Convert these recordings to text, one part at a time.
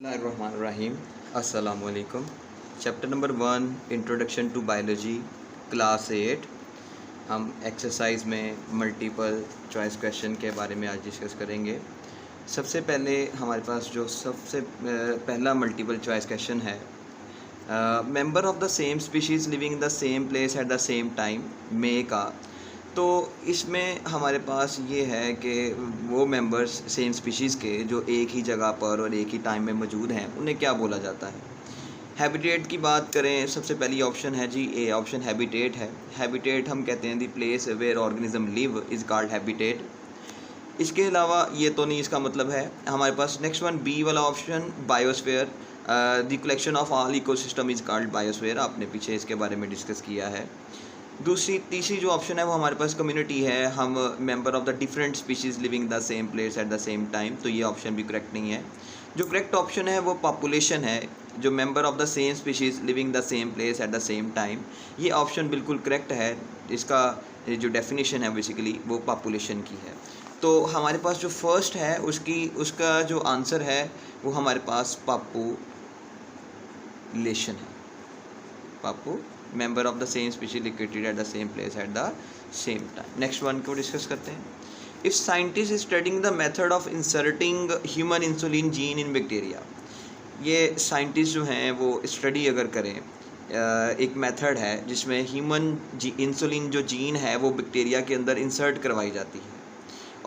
Bismillahirrahmanirrahim. Assalamualaikum. Chapter number 1 introduction to biology class 8 हम exercise में multiple choice question के बारे में आज डिस्कस करेंगे। सबसे पहले हमारे पास जो सबसे पहला मल्टीपल चॉइस क्वेश्चन है, member of the same species living in the same place at the same time मे का। तो इसमें हमारे पास ये है कि वो मेंबर्स सेम स्पीशीज़ के जो एक ही जगह पर और एक ही टाइम में मौजूद हैं उन्हें क्या बोला जाता है। हैबिटेट की बात करें, सबसे पहली ऑप्शन है जी ए ऑप्शन हैबिटेट है। हैबिटेट हम कहते हैं the place where organism live is called habitat. इसके अलावा ये तो नहीं इसका मतलब है। हमारे पास नेक्स्ट वन बी वाला option biosphere, the collection of all ecosystem is called biosphere. आपने पीछे इसके बारे में डिस्कस किया है। तीसरी जो ऑप्शन है वो हमारे पास कम्युनिटी है, हम member of the different species living the same place at the same time, तो ये ऑप्शन भी करेक्ट नहीं है। जो करेक्ट ऑप्शन है वो पॉपुलेशन है, जो member of the same species living the same place at the same time, ये ऑप्शन बिल्कुल करेक्ट है। इसका जो डेफिनेशन है बेसिकली वो पॉपुलेशन की है। तो हमारे पास जो फर्स्ट है उसका जो आंसर है वो हमारे पास पॉपुलेशन है। Member of the same species located at the same place at the same time. Next one को डिस्कस करते हैं। If scientist is studying the method of inserting human insulin gene in bacteria, ये scientist जो हैं वो study अगर करें, एक मेथड है जिसमें ह्यूमन इंसुलिन जो जीन है वो बैक्टीरिया के अंदर इंसर्ट करवाई जाती है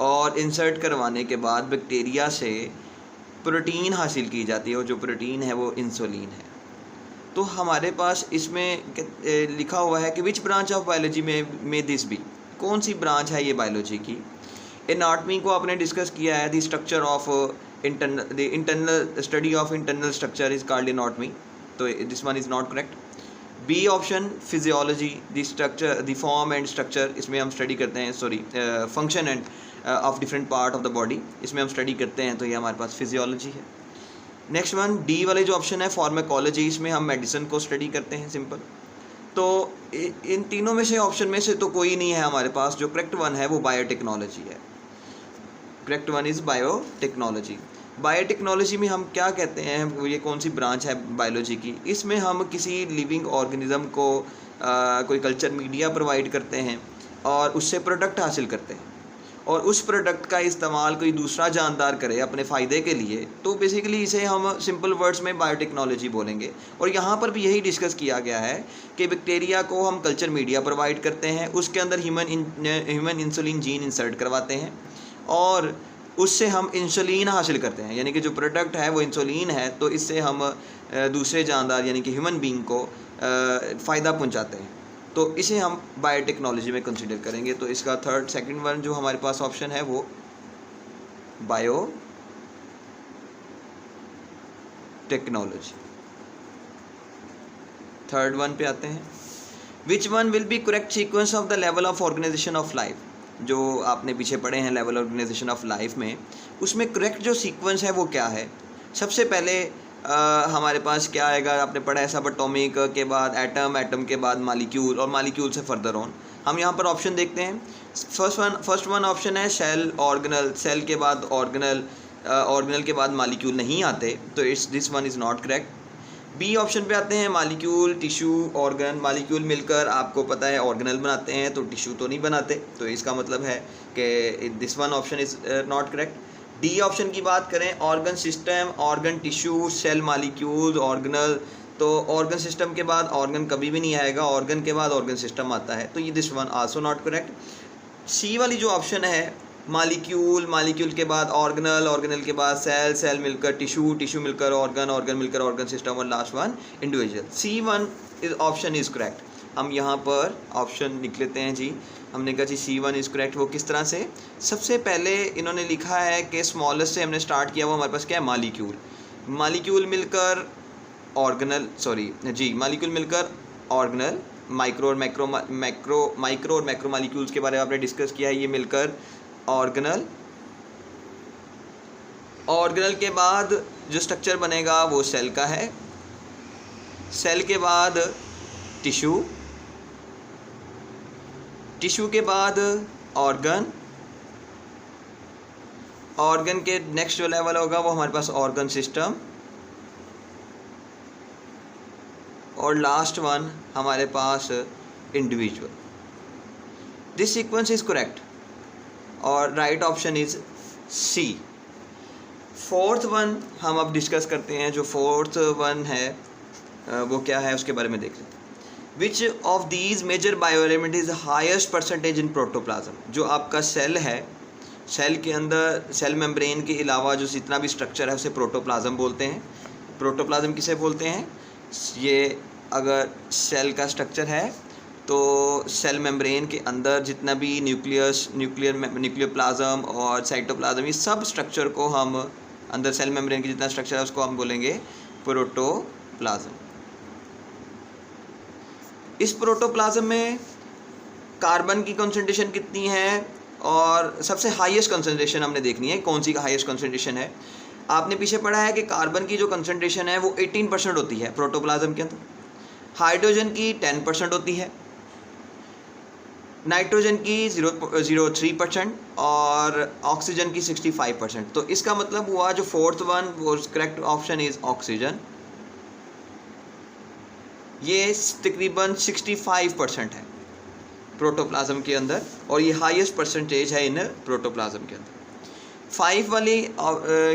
और इंसर्ट करवाने के बाद बैक्टीरिया से प्रोटीन हासिल की जाती है और जो प्रोटीन है वो इंसुलिन है। तो हमारे पास इसमें लिखा हुआ है कि विच ब्रांच ऑफ बायोलॉजी में दिस बी, कौन सी ब्रांच है ये बायोलॉजी की। एनाटमी को आपने डिस्कस किया है, the structure of internal study of internal structure is called anatomy, तो this one is not correct. B option physiology, the structure the form and structure, इसमें हम स्टडी करते हैं, function and of different part of the body, इसमें हम study करते हैं, तो ये हमारे पास फिजियोलॉजी है। नेक्स्ट वन डी वाले जो ऑप्शन है फार्माकोलॉजी, इसमें हम मेडिसिन को स्टडी करते हैं, सिंपल। तो इन तीनों में से ऑप्शन में से तो कोई नहीं है हमारे पास। जो करेक्ट वन है वो बायोटेक्नोलॉजी है। Correct one is biotechnology. Biotechnology में हम क्या कहते हैं, ये कौन सी ब्रांच है बायोलॉजी की, इसमें हम किसी लिविंग ऑर्गेनिज्म को कोई कल्चर मीडिया प्रोवाइड करते हैं और उससे प्रोडक्ट हासिल करते हैं और उस प्रोडक्ट का इस्तेमाल कोई दूसरा जानदार करे अपने फ़ायदे के लिए, तो बेसिकली इसे हम सिंपल वर्ड्स में बायोटेक्नोलॉजी बोलेंगे। और यहाँ पर भी यही डिस्कस किया गया है कि बैक्टीरिया को हम कल्चर मीडिया प्रोवाइड करते हैं, उसके अंदर ह्यूमन इंसुलिन जीन इंसर्ट करवाते हैं और उससे हम इंसुलिन हासिल करते हैं, यानी कि जो प्रोडक्ट है वो इंसुलिन है, तो इससे हम दूसरे जानदार यानी कि ह्यूमन बींग को फ़ायदा पहुँचाते हैं, तो इसे हम बायोटेक्नोलॉजी में कंसिडर करेंगे। तो इसका सेकंड वन जो हमारे पास ऑप्शन है वो बायोटेक्नोलॉजी। थर्ड वन पे आते हैं। Which one will be correct sequence of the level of organization of life, जो आपने पीछे पढ़े हैं लेवल ऑर्गेनाइजेशन ऑफ लाइफ में, उसमें करेक्ट जो सीक्वेंस है वो क्या है। सबसे पहले हमारे पास क्या आएगा, आपने पढ़ा है सब एटॉमिक के बाद एटम, एटम के बाद मालिक्यूल और मालिक्यूल से फर्दर ऑन। हम यहाँ पर ऑप्शन देखते हैं। फर्स्ट वन ऑप्शन है सेल ऑर्गेनल, सेल के बाद ऑर्गेनल, ऑर्गेनल के बाद मालिक्यूल नहीं आते, तो this one is not correct. B option पे आते हैं मालिक्यूल, टिश्यू, ऑर्गन, मालिक्यूल मिलकर आपको पता है ऑर्गेनल बनाते हैं, तो टिश्यू तो नहीं बनाते, तो इसका मतलब है कि this one option is not correct. D option की बात करें, organ system, organ tissue, cell molecules, organelle, तो ऑर्गन सिस्टम के बाद ऑर्गन कभी भी नहीं आएगा, ऑर्गन के बाद ऑर्गन सिस्टम आता है, तो ये this one also not correct. C वाली जो ऑप्शन है मालिक्यूल, मालिक्यूल के बाद ऑर्गेनल, ऑर्गेनल के बाद सेल, सेल मिलकर टिश्यू, टिश्यू मिलकर ऑर्गन, ऑर्गन मिलकर ऑर्गन सिस्टम और last one individual, C one option is correct. हम यहाँ पर ऑप्शन लिख लेते हैं जी, हमने कहा जी सी वन इज़ करेक्ट। वो किस तरह से, सबसे पहले इन्होंने लिखा है कि स्मॉलेस्ट से हमने स्टार्ट किया, वो हमारे पास क्या है मालिक्यूल, मालिक्यूल मिलकर ऑर्गेनल, मालिक्यूल मिलकर ऑर्गेनल, माइक्रो और मैक्रो मालिक्यूल्स के बारे में आपने डिस्कस किया है, ये मिलकर ऑर्गेनल। ऑर्गेनल के बाद जो स्ट्रक्चर बनेगा वो सेल का है, सेल के बाद टिश्यू, टिश्यू के बाद ऑर्गन, ऑर्गन के नेक्स्ट जो लेवल होगा वो हमारे पास ऑर्गन सिस्टम, और लास्ट वन हमारे पास individual. This sequence is correct और right option is C. Fourth one हम अब डिस्कस करते हैं। जो फोर्थ वन है वो क्या है उसके बारे में देख लेते हैं। Which of these major bioelement is highest percentage in protoplasm. जो आपका सेल है, सेल के अंदर सेल मेम्ब्रेन के अलावा जो जितना भी स्ट्रक्चर है उसे प्रोटोप्लाज्म बोलते हैं। प्रोटोप्लाज्म किसे बोलते हैं? ये अगर सेल का स्ट्रक्चर है तो सेल मेम्ब्रेन के अंदर जितना भी न्यूक्लियर प्लाज्म और साइटोप्लाज्म, ये सब स्ट्रक्चर को हम अंदर सेल मेम्ब्रेन की जितना स्ट्रक्चर है उसको हम बोलेंगे प्रोटोप्लाज्म। इस प्रोटोप्लाज्म में कार्बन की कंसंट्रेशन कितनी है और सबसे हाईएस्ट कंसंट्रेशन हमने देखनी है। कौन सी का हाईएस्ट कंसंट्रेशन है? आपने पीछे पढ़ा है कि कार्बन की जो कंसंट्रेशन है वो 18% होती है प्रोटोप्लाज्म के अंदर, हाइड्रोजन की 10% होती है, नाइट्रोजन की 0.03% और ऑक्सीजन की 65%। तो इसका मतलब हुआ जो फोर्थ वन वो करेक्ट ऑप्शन इज ऑक्सीजन। ये तकरीबन 65% है प्रोटोप्लाज्म के अंदर और ये हाईएस्ट परसेंटेज है इन प्रोटोप्लाज्म के अंदर। 5 वाली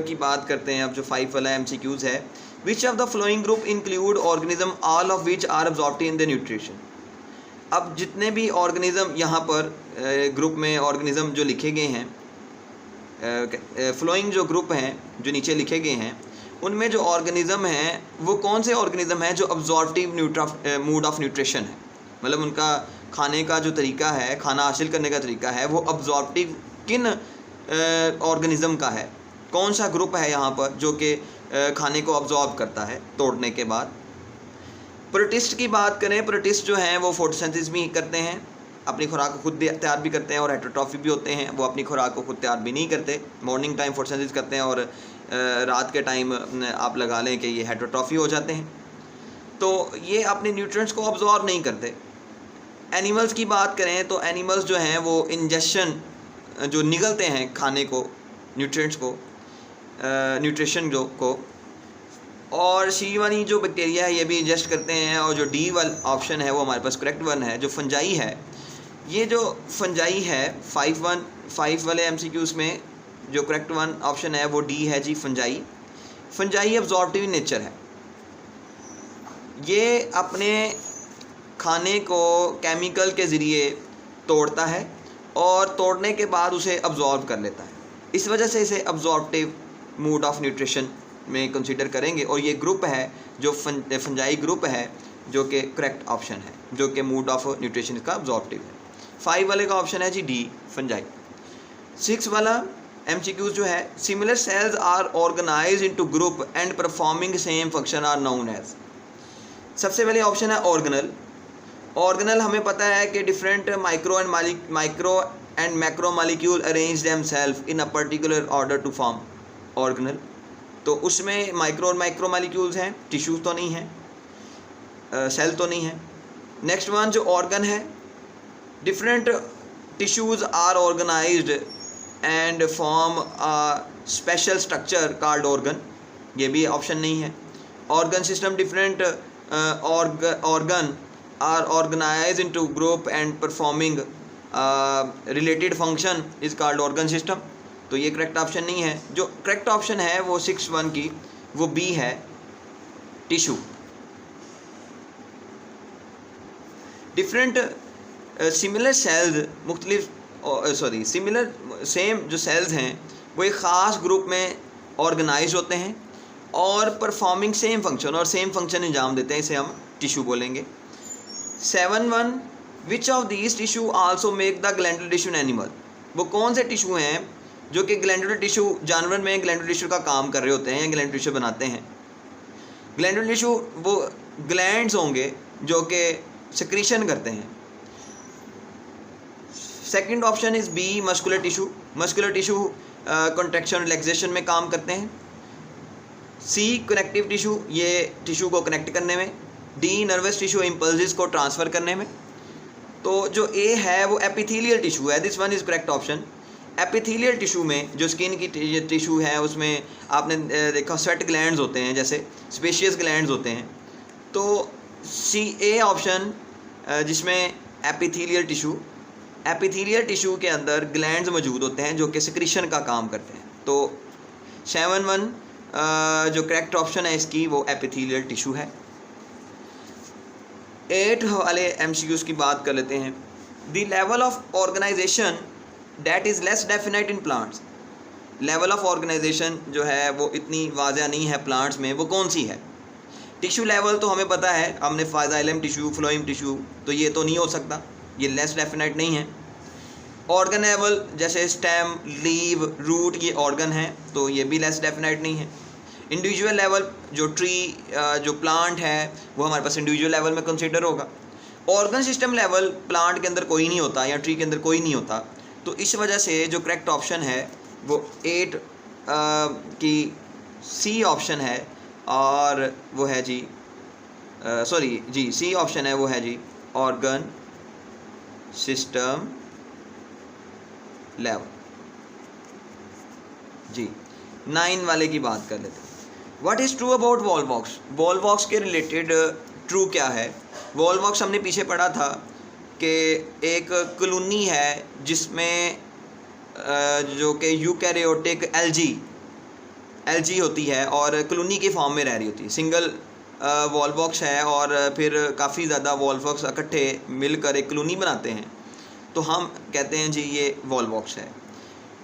की बात करते हैं अब। जो 5 वाला MCQs है, which of the following group include organism all of which are absorbed in the nutrition. अब जितने भी ऑर्गेनिज्म यहाँ पर ग्रुप में ऑर्गेनिज्म जो लिखे गए हैं, फ्लोइंग जो ग्रुप हैं जो नीचे लिखे गए हैं, उनमें जो ऑर्गेनिज्म हैं वो कौन से ऑर्गेनिज्म हैं जो अब्जॉर्प्टिव मोड ऑफ न्यूट्रिशन है। मतलब उनका खाने का जो तरीका है, खाना हासिल करने का तरीका है, वो अब्जॉर्प्टिव किन ऑर्गेनिज्म का है, कौन सा ग्रुप है यहाँ पर जो कि खाने को अब्जॉर्ब करता है तोड़ने के बाद। प्रोटिस्ट की बात करें, प्रोटिस्ट जो हैं वो फोटोसिंथेसिस भी करते हैं, अपनी खुराक को खुद तैयार भी करते हैं और हेटरोट्रॉफी भी होते हैं। वो अपनी खुराक को खुद तैयार भी नहीं करते, मॉर्निंग टाइम फोटोसिंथेसिस करते हैं और रात के टाइम आप लगा लें कि ये हेटरोट्रॉफी हो जाते हैं। तो ये अपने न्यूट्रिएंट्स को अब्जॉर्ब नहीं करते। एनिमल्स की बात करें तो एनिमल्स जो हैं वो इंजेक्शन जो निगलते हैं खाने को, न्यूट्रिएंट्स को, न्यूट्रिशन को, और सी वाली जो बैक्टीरिया है ये भी इंजेस्ट करते हैं। और जो डी वाला ऑप्शन है वो हमारे पास करेक्ट वन है। जो फंजाई है, ये जो फंजाई है 5 वाले MCQs में जो करेक्ट वन ऑप्शन है वो डी है जी, फंजाई। फंजाई अब्जॉर्प्टिव इन नेचर है। ये अपने खाने को केमिकल के ज़रिए तोड़ता है और तोड़ने के बाद उसे अब्जॉर्ब कर लेता है। इस वजह से इसे अब्जॉर्प्टिव मोड ऑफ न्यूट्रिशन में कंसीडर करेंगे और ये ग्रुप है जो फंजाई ग्रुप है जो कि करेक्ट ऑप्शन है, जो कि मोड ऑफ न्यूट्रिशन का अब्जॉर्प्टिव है। 5 वाले का ऑप्शन है जी डी, फंजाई। 6 वाला MCQs जो है, similar cells are organize into group and performing same function are known as. सबसे पहले ऑप्शन है ऑर्गेनल। ऑर्गेनल हमें पता है कि different micro and macro molecule arrange themselves in a particular order to form organelle. तो उसमें माइक्रो और मैक्रो मॉलिक्यूल्स हैं, टिश्यूज तो नहीं है, सेल तो नहीं है। नेक्स्ट वन जो ऑर्गन है, different tissues are organized and form a special structure called organ, ये भी ऑप्शन नहीं है। Organ system, different organ are organized into group and performing related function is called organ system, तो ये correct option नहीं है। जो करेक्ट ऑप्शन है वो 6(1) की वो बी है, tissue. Different similar sales similar same जो सेल्स हैं वो एक ख़ास ग्रुप में ऑर्गेनाइज होते हैं और परफॉर्मिंग सेम फंक्शन और सेम फंक्शन अंजाम देते हैं, इसे हम टिश्यू बोलेंगे। 7(1) विच of these tissue also make the glandular tissue in animal. वो कौन से टिश्यू हैं जो कि ग्लैंडुलर टिश्यू जानवर में ग्लैंडुलर टिश्यू का काम कर रहे होते हैं या ग्लैंडुलर टिश्यू बनाते हैं। ग्लैंडुलर टिश्यू वो ग्लैंड्स होंगे जो कि सेक्रीशन करते हैं। Second option is B, muscular tissue. Muscular tissue contraction relaxation में काम करते हैं। सी, कनेक्टिव टिश्यू, ये टिश्यू को कनेक्ट करने में। डी, नर्वस टिश्यू, इम्पल्सेस को ट्रांसफ़र करने में। तो जो ए है वो एपिथेलियल टिश्यू है, this one is correct option. Epithelial tissue में जो स्किन की टिश्यू है उसमें आपने देखा स्वेट ग्लैंड्स होते हैं, जैसे स्पेशियस ग्लैंड्स होते हैं। तो सी ए ऑप्शन, जिसमें एपिथेलियल टिश्यू के अंदर ग्लैंड्स मौजूद होते हैं जो कि सिक्रीशन का काम करते हैं। तो 7-1 जो करेक्ट ऑप्शन है इसकी वो एपिथेलियल टिश्यू है। 8 वाले MCQs की बात कर लेते हैं। The level of organization that is less definite in plants. Level of organization जो है वो इतनी वाज़ह नहीं है प्लांट्स में, वो कौन सी है? टिश्यू लेवल तो हमें पता है, हमने फाइजाइलम टिश्यू, फ्लोएम टिश्यू, तो ये तो नहीं हो सकता, ये लेस डेफिनेट नहीं है। ऑर्गन लेवल जैसे स्टेम, लीव, रूट, ये ऑर्गन है, तो ये भी लेस डेफिनेट नहीं है। इंडिविजुअल लेवल जो ट्री, जो प्लांट है, वो हमारे पास इंडिविजुअल लेवल में कंसिडर होगा। ऑर्गन सिस्टम लेवल प्लांट के अंदर कोई नहीं होता या ट्री के अंदर कोई नहीं होता, तो इस वजह से जो करेक्ट ऑप्शन है वो 8 की सी ऑप्शन है, और वो है जी सी ऑप्शन है, वो है जी ऑर्गन सिस्टम लेवल। जी 9 वाले की बात कर लेते हैं। What is true about Volvox? Volvox के रिलेटेड ट्रू क्या है? वॉलवॉक्स हमने पीछे पढ़ा था कि एक कॉलोनी है जिसमें जो कि यूकैरियोटिक एल्गी होती है और कॉलोनी के फॉर्म में रह रही होती है। सिंगल वॉलवॉक्स है और फिर काफ़ी ज़्यादा वॉलवॉक्स इकट्ठे मिलकर एक कॉलोनी बनाते हैं, तो हम कहते हैं जी ये वॉलवॉक्स है।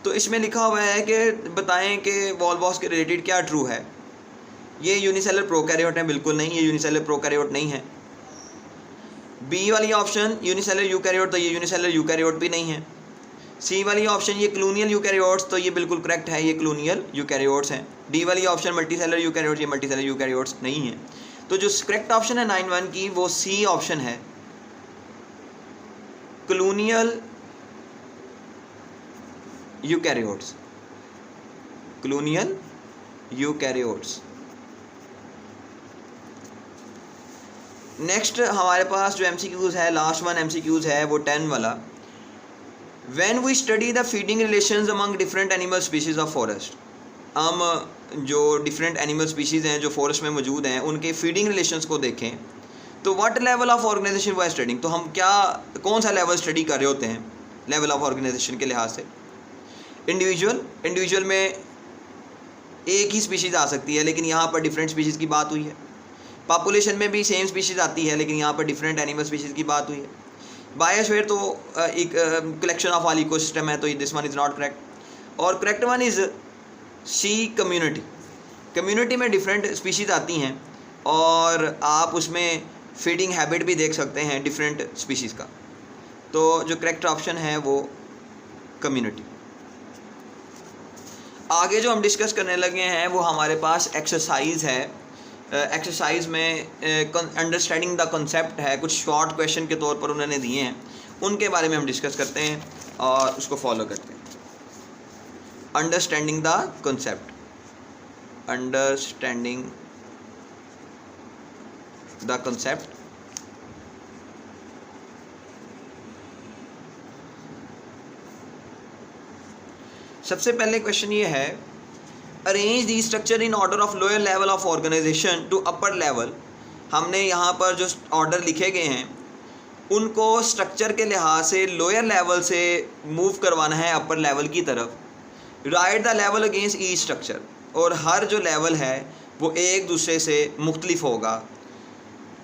तो इसमें लिखा हुआ है कि बताएं कि वॉलवॉक्स के रिलेटेड क्या ट्रू है। ये यूनिसेलर प्रोकैरियोट है? बिल्कुल नहीं, ये यूनिसेलर प्रोकैरियोट नहीं है। बी वाली ऑप्शन यूनिसेलर यूकैरियोट, तो ये यूनिसेलर यूकैरियोट भी नहीं है। सी वाली ऑप्शन ये क्लोनियल यूकैरियोट्स, तो ये बिल्कुल करेक्ट है, ये क्लोनियल यूकैरियोट्स हैं। डी वाली ऑप्शन मल्टीसेलर यूकैरियोट्स, ये मल्टीसेलर यूकैरियोट्स नहीं है। तो जो करेक्ट ऑप्शन है 9-1 की वो सी ऑप्शन है, colonial eukaryotes. Colonial eukaryotes. Next हमारे पास जो MCQs है, लास्ट वन MCQs है वो 10 वाला। When we study the feeding relations among different animal species of forest, हम जो डिफरेंट एनिमल स्पीशीज़ हैं जो फॉरेस्ट में मौजूद हैं उनके फीडिंग रिलेशंस को देखें, तो what level of organization we are studying, तो हम कौन सा लेवल स्टडी कर रहे होते हैं लेवल ऑफ ऑर्गेनाइजेशन के लिहाज से? इंडिविजुअल में एक ही स्पीशीज़ आ सकती है, लेकिन यहाँ पर डिफरेंट स्पीशीज़ की बात हुई है। पॉपुलेशन में भी सेम स्पीशीज़ आती है, लेकिन यहाँ पर डिफरेंट एनिमल स्पीशीज़ की बात हुई है। बायोस्फीयर तो एक कलेक्शन ऑफ ऑल इकोसिस्टम है, तो this one is not correct. और correct one is C, community में डिफरेंट स्पीशीज़ आती हैं और आप उसमें फीडिंग हैबिट भी देख सकते हैं डिफरेंट स्पीशीज़ का। तो जो करेक्ट ऑप्शन है वो कम्युनिटी। आगे जो हम डिस्कस करने लगे हैं वो हमारे पास एक्सरसाइज है। एक्सरसाइज में अंडरस्टैंडिंग द कंसेप्ट है, कुछ शॉर्ट क्वेश्चन के तौर पर उन्होंने दिए हैं, उनके बारे में हम डिस्कस करते हैं और उसको फॉलो करते हैं। Understanding the concept, understanding the concept. सबसे पहले क्वेश्चन ये है, arrange the structure in order of lower level of organization to upper level. हमने यहाँ पर जो ऑर्डर लिखे गए हैं उनको स्ट्रक्चर के लिहाज से लोअर लेवल से मूव करवाना है अपर लेवल की तरफ। Right the level against each structure, और हर जो लेवल है वो एक दूसरे से मुख्तलिफ होगा।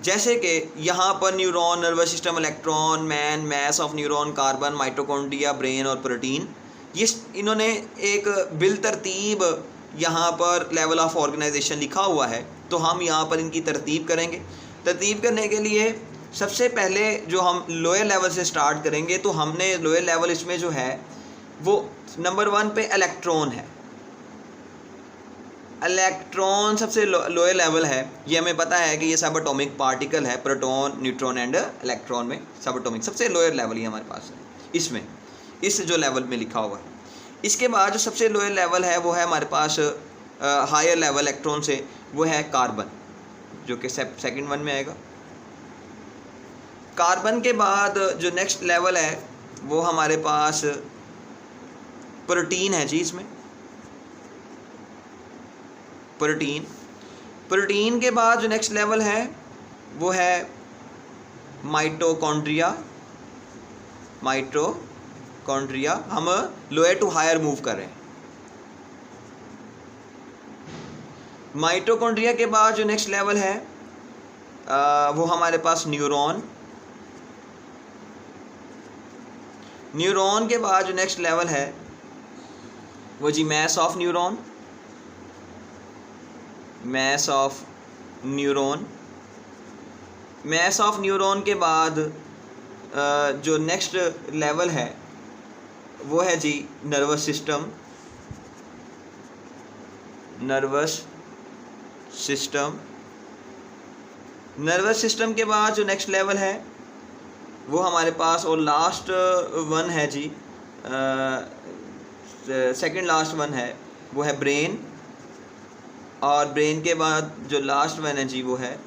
जैसे कि यहाँ पर neuron, nervous system, electron, man, mess of neuron, carbon, mitochondria, brain और प्रोटीन, ये इन्होंने एक बिल तरतीब यहाँ पर लेवल ऑफ ऑर्गेनाइजेशन लिखा हुआ है। तो हम यहाँ पर इनकी तरतीब करेंगे। तरतीब करने के लिए सबसे पहले जो हम लोअर लेवल से स्टार्ट करेंगे, तो हमने लोअर लेवल इसमें जो है वो नंबर 1 पे इलेक्ट्रॉन है। इलेक्ट्रॉन सबसे लोअर लेवल है, ये हमें पता है कि ये सब एटॉमिक पार्टिकल है, प्रोटॉन, न्यूट्रॉन एंड इलेक्ट्रॉन में सब एटॉमिक सबसे लोअर लेवल ही हमारे पास है इसमें, इस जो लेवल में लिखा हुआ है। इसके बाद जो सबसे लोअर लेवल है वो है हमारे पास हायर लेवल इलेक्ट्रॉन से, वो है कार्बन, जो कि सेकंड वन में आएगा। कार्बन के बाद जो नेक्स्ट लेवल है वो हमारे पास प्रोटीन है जी। इसमें प्रोटीन के बाद जो नेक्स्ट लेवल है वो है माइटोकॉन्ड्रिया। माइटोकॉन्ड्रिया, हम लोअर टू हायर मूव कर रहे हैं। माइटोकॉन्ड्रिया के बाद जो नेक्स्ट लेवल है वो हमारे पास न्यूरॉन। न्यूरॉन के बाद जो नेक्स्ट लेवल है वो जी mass of neuron. Mass of neuron. Mass of neuron के बाद जो नेक्स्ट लेवल है वो है जी nervous system. Nervous system. Nervous system के बाद जो नेक्स्ट लेवल है वो हमारे पास, और लास्ट वन है जी, सेकंड लास्ट वन है वो है ब्रेन। और ब्रेन के बाद जो लास्ट वन है जी वो है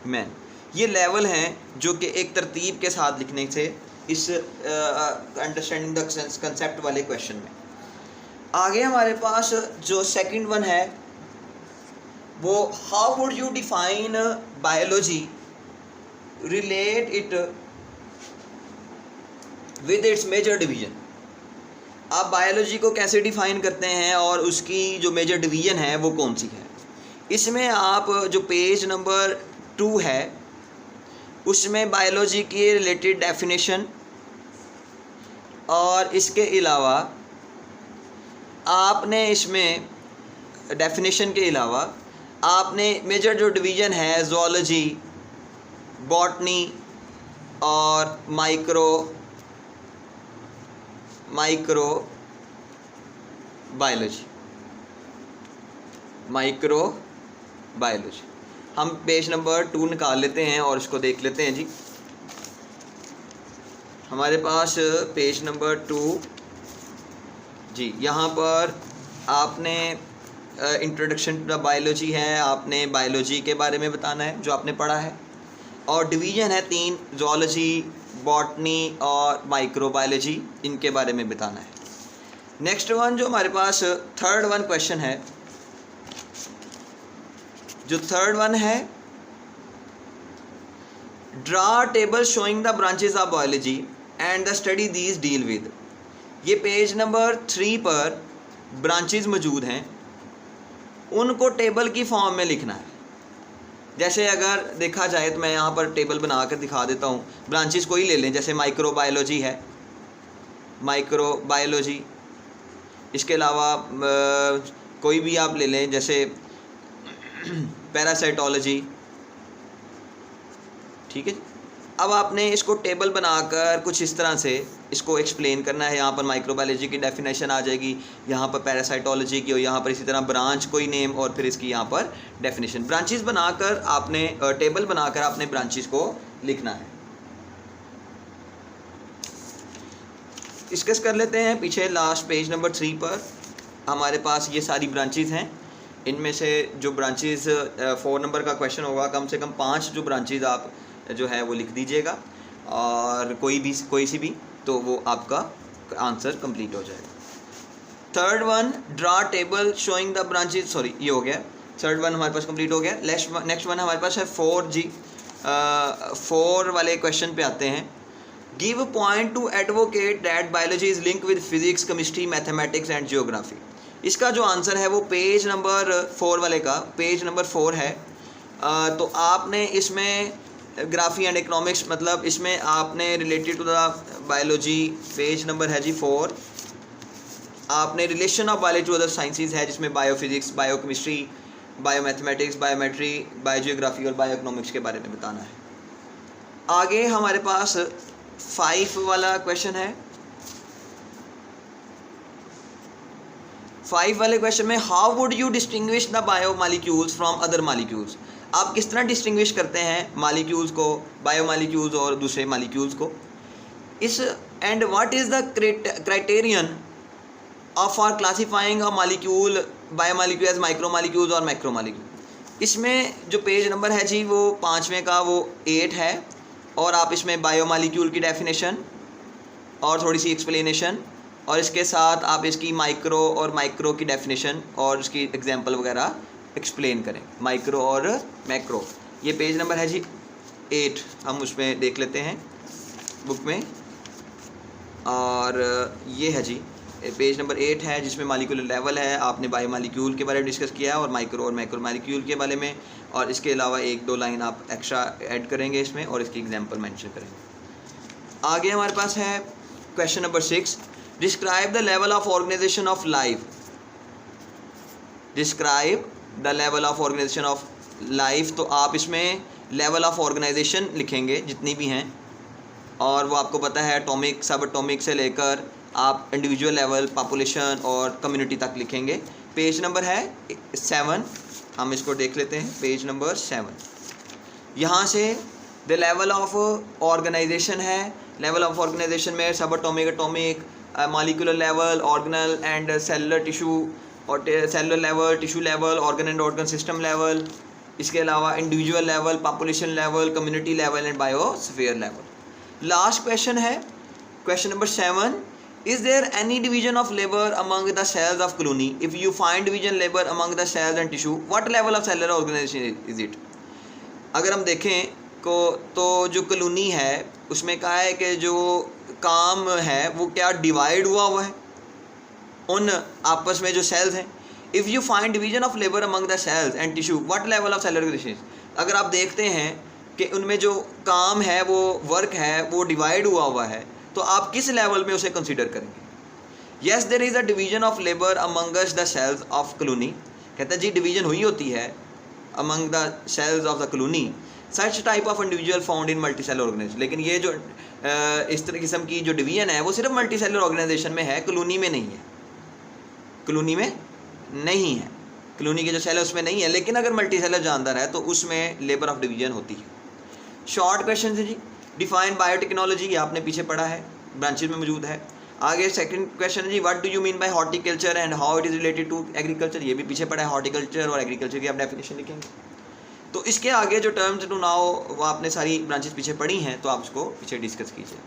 मैन। ये लेवल हैं जो कि एक तरतीब के साथ लिखने से इस अंडरस्टैंडिंग द कंसेप्ट वाले क्वेश्चन में। आगे हमारे पास जो सेकंड वन है वो how would you define biology, relate it with its major division. आप बायोलॉजी को कैसे डिफाइन करते हैं और उसकी जो मेजर डिवीजन है वो कौन सी है। इसमें आप जो पेज नंबर 2 है उसमें बायोलॉजी के रिलेटेड डेफिनेशन, और इसके अलावा आपने इसमें डेफिनेशन के अलावा आपने मेजर जो डिवीज़न है ज़ूलॉजी, बॉटनी और माइक्रो बायोलॉजी। माइक्रो बायोलॉजी हम पेज नंबर 2 निकाल लेते हैं और इसको देख लेते हैं जी। हमारे पास पेज नंबर 2 जी, यहाँ पर आपने इंट्रोडक्शन टू द बायोलॉजी है, आपने बायोलॉजी के बारे में बताना है जो आपने पढ़ा है, और डिवीज़न है 3, ज़ूलॉजी, बॉटनी और माइक्रोबायोलॉजी, इनके बारे में बताना है। नेक्स्ट वन जो हमारे पास थर्ड वन क्वेश्चन है, जो थर्ड वन है draw table showing the branches of biology and the study these deal with. ये पेज नंबर 3 पर ब्रांचेस मौजूद हैं, उनको टेबल की फॉर्म में लिखना है। जैसे अगर देखा जाए तो मैं यहाँ पर टेबल बना कर दिखा देता हूँ। ब्रांचेस कोई ले लें, जैसे माइक्रोबायोलॉजी है, माइक्रोबायोलॉजी। इसके अलावा कोई भी आप ले लें, जैसे पैरासाइटोलॉजी, ठीक है। अब आपने इसको टेबल बनाकर कुछ इस तरह से इसको एक्सप्लेन करना है। यहाँ पर माइक्रोबायोलॉजी की डेफिनेशन आ जाएगी, यहाँ पर पैरासाइटोलॉजी की, और यहाँ पर इसी तरह ब्रांच कोई नेम और फिर इसकी यहाँ पर डेफिनेशन। ब्रांचेस बनाकर आपने टेबल बनाकर आपने ब्रांचेस को लिखना है। डिस्कस कर लेते हैं। पीछे लास्ट पेज नंबर 3 पर हमारे पास ये सारी ब्रांचेस हैं। इनमें से जो ब्रांचेस 4 नंबर का क्वेश्चन होगा, कम से कम 5 जो ब्रांचेस आप जो है वो लिख दीजिएगा, और कोई सी भी, तो वो आपका आंसर कंप्लीट हो जाएगा। Third one draw table showing the branches, sorry ये हो गया, थर्ड वन हमारे पास कंप्लीट हो गया। नेक्स्ट वन हमारे पास है 4 जी। 4 वाले क्वेश्चन पे आते हैं। Give point two advocate that biology is link with physics, chemistry, mathematics and geography. इसका जो आंसर है वो पेज नंबर 4 वाले का पेज नंबर 4 है। तो आपने इसमें ग्राफी एंड इकोनॉमिक्स, मतलब इसमें आपने related to the biology, page number है जी 4, आपने relation of biology to other sciences है, जिसमें biophysics, biochemistry, biomathematics, biometry, biogeography और बायो इकोनॉमिक्स के बारे में बताना है। आगे हमारे पास 5 वाला क्वेश्चन है। 5 वाले क्वेश्चन में how would you distinguish the biomolecules from other molecules. आप किस तरह डिस्टिंग्विश करते हैं मॉलिक्यूल्स को, बायोमॉलिक्यूल्स और दूसरे मॉलिक्यूल्स को। इस and what is the criterion of for classifying a molecule, biomolecule as micromolecules और मैक्रोमॉलिक्यूल। इसमें जो पेज नंबर है जी वो 5वें का वो 8 है, और आप इसमें बायोमॉलिक्यूल की डेफिनेशन और थोड़ी सी एक्सप्लेनेशन, और इसके साथ आप इसकी माइक्रो और माइक्रो की डेफिनेशन और उसकी एग्जांपल वगैरह एक्सप्लेन करें, माइक्रो और मैक्रो। ये पेज नंबर है जी 8, हम उसमें देख लेते हैं बुक में। और ये है जी पेज नंबर 8 है, जिसमें मालिक्यूलर लेवल है। आपने बायो मालिक्यूल के बारे में डिस्कस किया है और माइक्रो और मैक्रो मालिक्यूल के बारे में, और इसके अलावा 1-2 लाइन आप एक्स्ट्रा ऐड करेंगे इसमें और इसकी एग्जांपल मेंशन करेंगे। आगे हमारे पास है question number 6, describe the level of organization of life. Describe the level of organization of life, तो आप इसमें लेवल ऑफ ऑर्गेनाइजेशन लिखेंगे जितनी भी हैं, और वो आपको पता है एटॉमिक, सब एटॉमिक से लेकर आप इंडिविजुअल लेवल, पॉपुलेशन और कम्युनिटी तक लिखेंगे। पेज नंबर है 7, हम इसको देख लेते हैं। पेज नंबर 7, यहाँ से द लेवल ऑफ ऑर्गेनाइजेशन है। लेवल ऑफ ऑर्गेनाइजेशन में subatomic, atomic, molecular level, organelle and cellular tissue, और cellular level, tissue level, organ and organ system level, इसके अलावा individual level, population level, community level and biosphere level. Last question है question number 7, is there any division of labour among the cells of colony? If you find division labour among the cells and tissue, what level of cellular organization is it? अगर हम देखें को तो जो colony है उसमें कहा है कि जो काम है वो क्या डिवाइड हुआ है उन आपस में जो सेल्स हैं। If you find division of labour among the cells and tissue, what level of cellular organization? अगर आप देखते हैं कि उनमें जो काम है, वो वर्क है, वो डिवाइड हुआ है, तो आप किस लेवल में उसे कंसीडर करेंगे? Yes there is a division of labour amongst the cells of colony. कहता है जी डिवीजन हुई होती है among the cells of the colony, such type of individual found in multi cellular organization. लेकिन ये जो इस तरह किस्म की जो डिवीजन है वो सिर्फ मल्टी सेलुलर ऑर्गेनाइजेशन में है, कॉलोनी में नहीं है। कॉलोनी में नहीं है, कॉलोनी के जो सेल है उसमें नहीं है, लेकिन अगर मल्टी सेलर जानदार है तो उसमें लेबर ऑफ डिवीजन होती है। शॉर्ट क्वेश्चन है जी, डिफाइन बायोटेक्नोलॉजी, ये आपने पीछे पढ़ा है, ब्रांचेज में मौजूद है। आगे सेकंड क्वेश्चन है जी, what do you mean by horticulture and how it is related to agriculture, ये भी पीछे पढ़ा है। हॉर्टिकल्चर और एग्रीकल्चर की आप डेफिनेशन लिखेंगे। तो इसके आगे जो टर्म्स टू नाउ वो आपने सारी ब्रांचेज पीछे पढ़ी हैं, तो आप उसको पीछे डिस्कस कीजिए।